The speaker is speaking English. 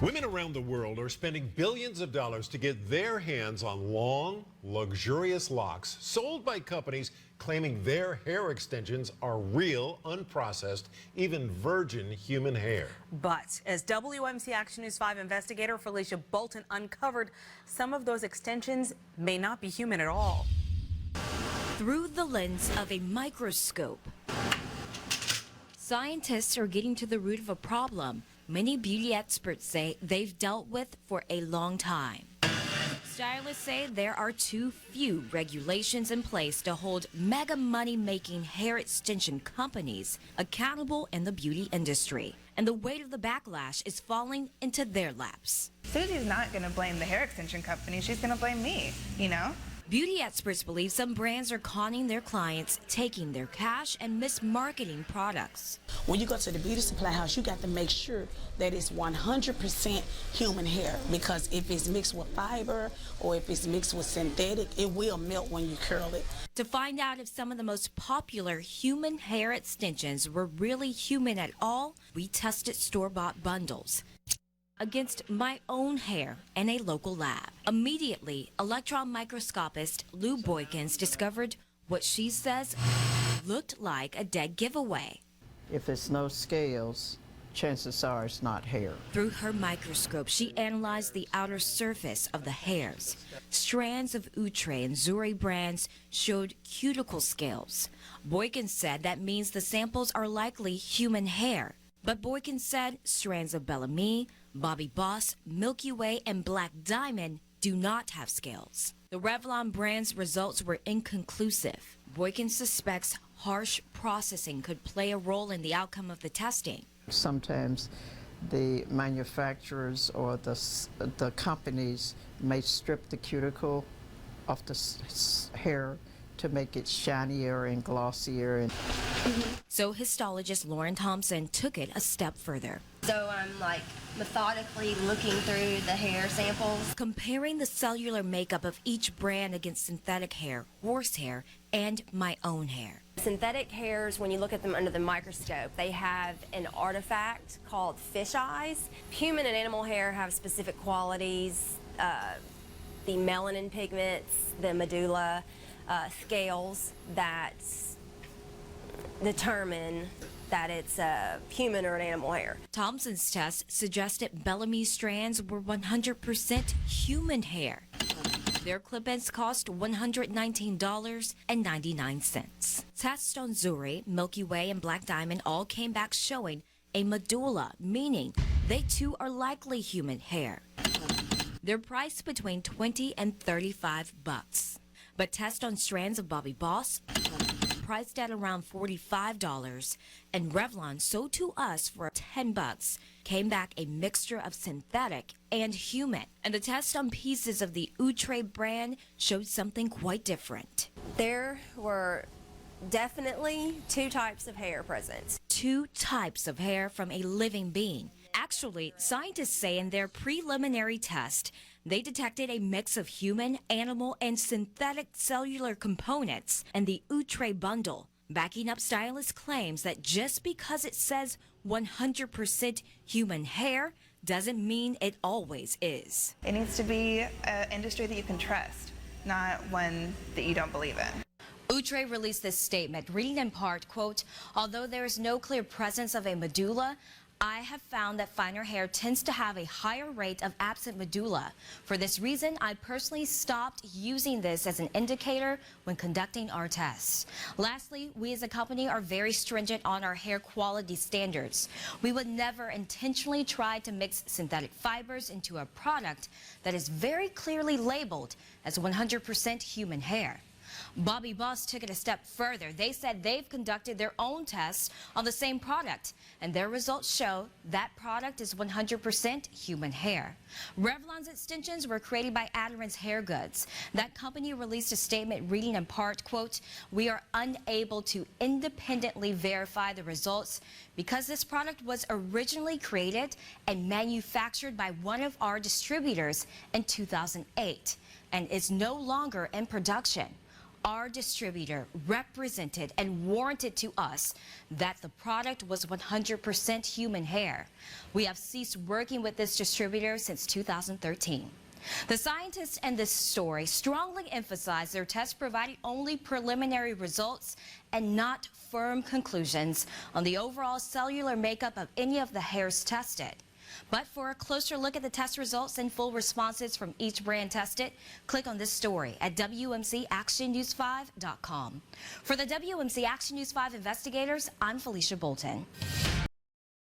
Women around the world are spending billions of dollars to get their hands on long, luxurious locks sold by companies claiming their hair extensions are real, unprocessed, even virgin human hair. But as WMC Action News 5 investigator Felicia Bolton uncovered, some of those extensions may not be human at all. Through the lens of a microscope, scientists are getting to the root of a problem many beauty experts say they've dealt with for a long time. Stylists say there are too few regulations in place to hold mega money-making hair extension companies accountable in the beauty industry. And the weight of the backlash is falling into their laps. Susie's not going to blame the hair extension company. She's going to blame me, you know? Beauty experts believe some brands are conning their clients, taking their cash and mismarketing products. When you go to the beauty supply house, you got to make sure that it's 100% human hair, because if it's mixed with fiber or if it's mixed with synthetic, it will melt when you curl it. To find out if some of the most popular human hair extensions were really human at all, we tested store-bought bundles against my own hair in a local lab. Immediately, electron microscopist Lou Boykins discovered what she says looked like a dead giveaway. If it's no scales, chances are it's not hair. Through her microscope, she analyzed the outer surface of the hairs. Strands of Zury and Zury brands showed cuticle scales. Boykins said that means the samples are likely human hair. But Boykins said strands of Bellamy, Bobby Boss, Milky Way, and Black Diamond do not have scales. The Revlon brand's results were inconclusive. Boykins suspects harsh processing could play a role in the outcome of the testing. Sometimes the manufacturers or the companies may strip the cuticle of the hair to make it shinier and glossier. So histologist Lauren Thompson took it a step further. So I'm methodically looking through the hair samples, comparing the cellular makeup of each brand against synthetic hair, horsehair, and my own hair. Synthetic hairs, when you look at them under the microscope, they have an artifact called fish eyes. Human and animal hair have specific qualities, the melanin pigments, the medulla, scales that determine that it's a human or an animal hair. Thompson's test suggested Bellamy strands were 100% human hair. Their clip-ins cost $119.99. Tests on Zury, Milky Way, and Black Diamond all came back showing a medulla, meaning they too are likely human hair. They're priced between $20 and $35. But tests on strands of Bobby Boss, priced at around $45, and Revlon, sold to us for $10, came back a mixture of synthetic and human. And the test on pieces of the Zury brand showed something quite different. There were definitely two types of hair present. Two types of hair from a living being. Actually, scientists say in their preliminary test, they detected a mix of human, animal, and synthetic cellular components in the Zury bundle, backing up stylist claims that just because it says 100% human hair doesn't mean it always is. It needs to be an industry that you can trust, not one that you don't believe in. Zury released this statement, reading in part, quote, "Although there is no clear presence of a medulla, I have found that finer hair tends to have a higher rate of absent medulla. For this reason, I personally stopped using this as an indicator when conducting our tests. Lastly, we as a company are very stringent on our hair quality standards. We would never intentionally try to mix synthetic fibers into a product that is very clearly labeled as 100% human hair." Bobby Boss took it a step further. They said they've conducted their own tests on the same product, and their results show that product is 100% human hair. Revlon's extensions were created by Adderant's Hair Goods. That company released a statement reading in part, quote, "We are unable to independently verify the results because this product was originally created and manufactured by one of our distributors in 2008 and is no longer in production. Our distributor represented and warranted to us that the product was 100% human hair. We have ceased working with this distributor since 2013. The scientists in this story strongly emphasize their test providing only preliminary results and not firm conclusions on the overall cellular makeup of any of the hairs tested. But for a closer look at the test results and full responses from each brand tested, click on this story at WMCActionNews5.com. For the WMC Action News 5 investigators, I'm Felicia Bolton.